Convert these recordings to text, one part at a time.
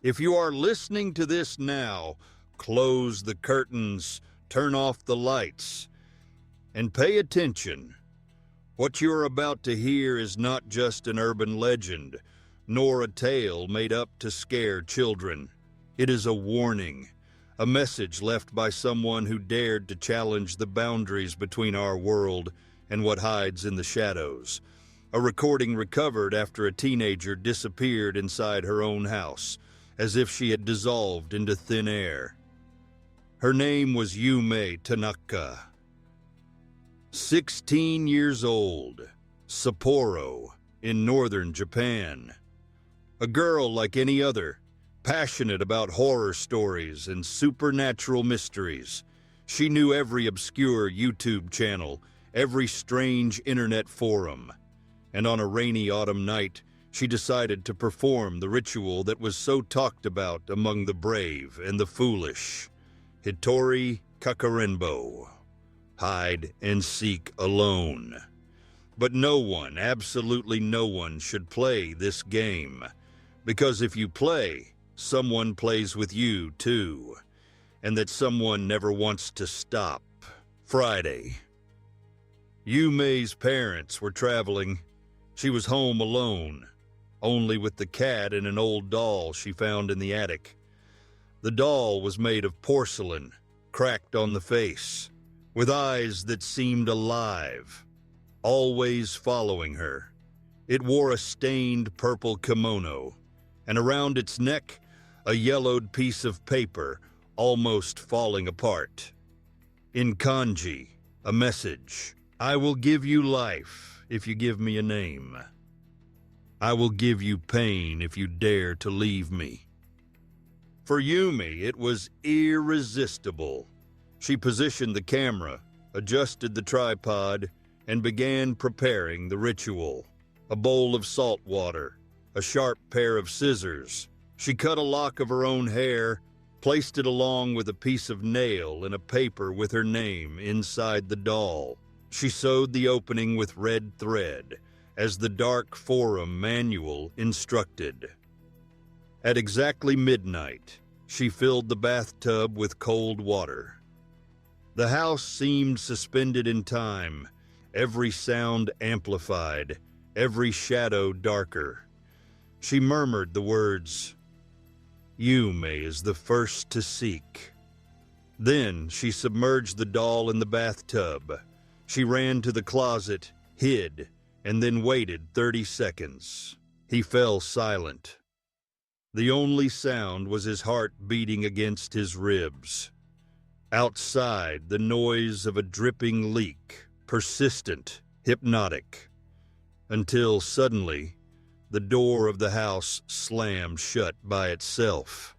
If you are listening to this now, close the curtains, turn off the lights, and pay attention. What you're about to hear is not just an urban legend, nor a tale made up to scare children. It is a warning, a message left by someone who dared to challenge the boundaries between our world and what hides in the shadows. A recording recovered after a teenager disappeared inside her own house, as if she had dissolved into thin air. Her name was Yume Tanaka. 16 years old, Sapporo, in northern Japan. A girl like any other, passionate about horror stories and supernatural mysteries. She knew every obscure YouTube channel, every strange internet forum. And on a rainy autumn night, she decided to perform the ritual that was so talked about among the brave and the foolish. Hitori Kakurenbo. Hide and seek alone. But no one, absolutely no one, should play this game. Because if you play, someone plays with you too. And that someone never wants to stop. Friday. Yume's parents were traveling. She was home alone, only with the cat and an old doll she found in the attic. The doll was made of porcelain, cracked on the face, with eyes that seemed alive, always following her. It wore a stained purple kimono, and around its neck, a yellowed piece of paper almost falling apart. In kanji, a message: "I will give you life if you give me a name. I will give you pain if you dare to leave me." For Yumi, it was irresistible. She positioned the camera, adjusted the tripod, and began preparing the ritual. A bowl of salt water, a sharp pair of scissors. She cut a lock of her own hair, placed it along with a piece of nail and a paper with her name inside the doll. She sewed the opening with red thread, as the dark forum manual instructed. At exactly midnight, she filled the bathtub with cold water. The house seemed suspended in time, every sound amplified, every shadow darker. She murmured the words, "Yume is the first to seek." Then she submerged the doll in the bathtub. She ran to the closet, hid, and then waited 30 seconds. He fell silent. The only sound was his heart beating against his ribs. Outside, the noise of a dripping leak, persistent, hypnotic, until suddenly, the door of the house slammed shut by itself.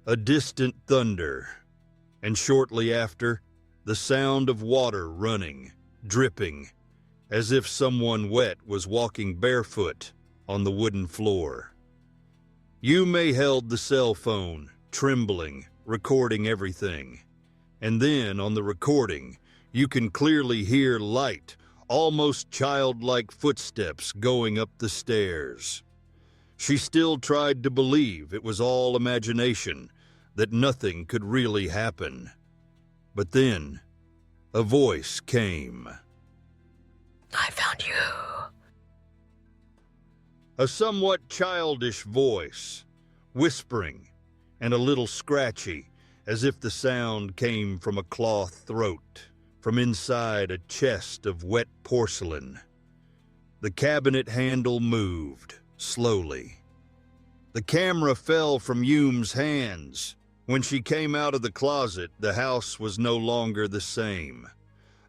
A distant thunder, and shortly after, the sound of water running, dripping, as if someone wet was walking barefoot on the wooden floor. Yume held the cell phone, trembling, recording everything. And then, on the recording, you can clearly hear light, almost childlike footsteps going up the stairs. She still tried to believe it was all imagination, that nothing could really happen. But then, a voice came. "I found you." A somewhat childish voice, whispering and a little scratchy, as if the sound came from a cloth throat, from inside a chest of wet porcelain. The cabinet handle moved, slowly. The camera fell from Yume's hands. When she came out of the closet, the house was no longer the same.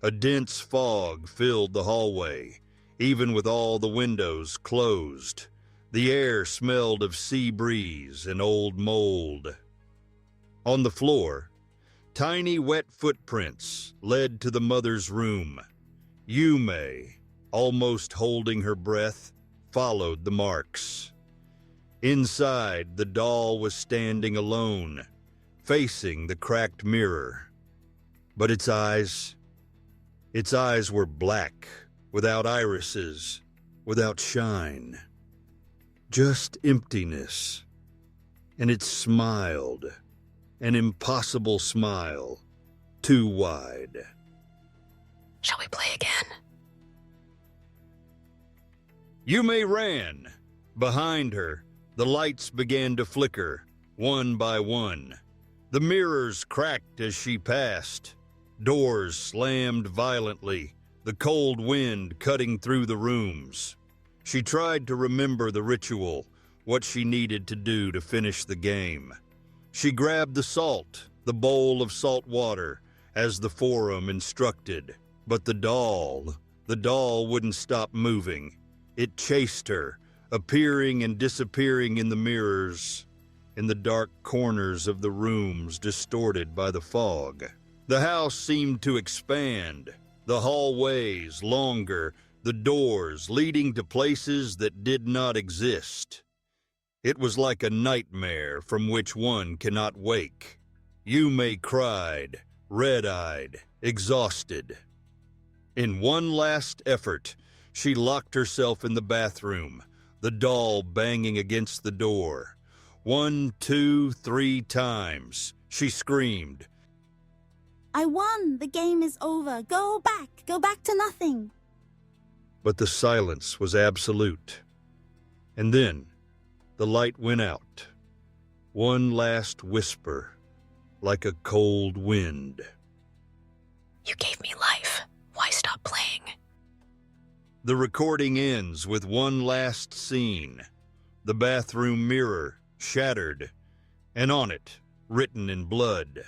A dense fog filled the hallway, even with all the windows closed. The air smelled of sea breeze and old mold. On the floor, tiny wet footprints led to the mother's room. Yume, almost holding her breath, followed the marks. Inside, the doll was standing alone, facing the cracked mirror. But its eyes were black, without irises, without shine. Just emptiness. and it smiled, an impossible smile, too wide. Shall we play again? Yume ran. Behind her, the lights began to flicker, one by one. The mirrors cracked as she passed. Doors slammed violently, the cold wind cutting through the rooms. She tried to remember the ritual, what she needed to do to finish the game. She grabbed the bowl of salt water, as the forum instructed. But the doll wouldn't stop moving. It chased her, appearing and disappearing in the mirrors, in the dark corners of the rooms distorted by the fog. The house seemed to expand, the hallways longer, the doors leading to places that did not exist. It was like a nightmare from which one cannot wake. Yume cried, red-eyed, exhausted. In one last effort, she locked herself in the bathroom, the doll banging against the door. 1, 2, 3 times, she screamed. I won! The game is over! Go back to nothing! But the silence was absolute. And then, the light went out. One last whisper, like a cold wind. You gave me life. Why stop playing? The recording ends with one last scene. The bathroom mirror shattered, and on it, written in blood.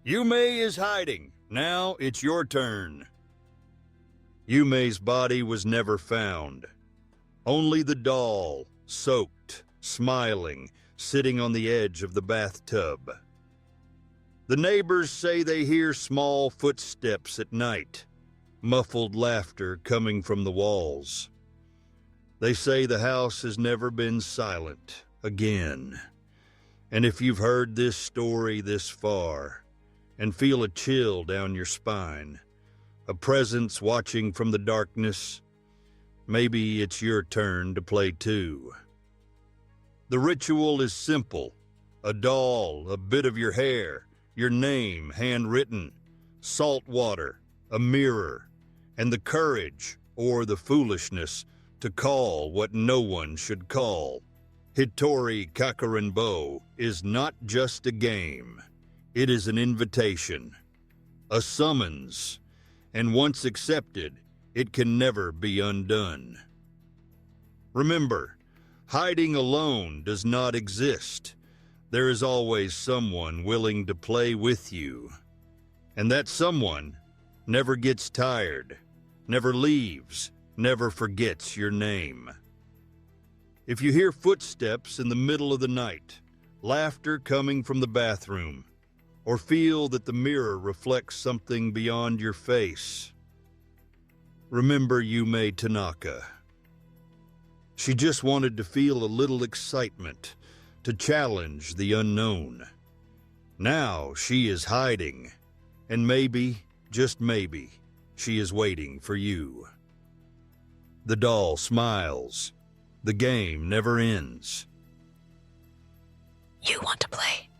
Yume is hiding. Now it's your turn. Yume's body was never found. Only the doll, soaked, smiling, sitting on the edge of the bathtub. The neighbors say they hear small footsteps at night, muffled laughter coming from the walls. They say the house has never been silent again. And if you've heard this story this far and feel a chill down your spine, a presence watching from the darkness, maybe it's your turn to play too. The ritual is simple. A doll, a bit of your hair, your name handwritten, salt water, a mirror, and the courage or the foolishness to call what no one should call. Hitori Kakurenbo is not just a game. It is an invitation, a summons, and once accepted, it can never be undone. Remember, hiding alone does not exist. There is always someone willing to play with you. And that someone never gets tired, never leaves, never forgets your name. If you hear footsteps in the middle of the night, laughter coming from the bathroom, or feel that the mirror reflects something beyond your face, remember Yume Tanaka. She just wanted to feel a little excitement, to challenge the unknown. Now she is hiding, and maybe, just maybe, she is waiting for you. The doll smiles. The game never ends. You want to play?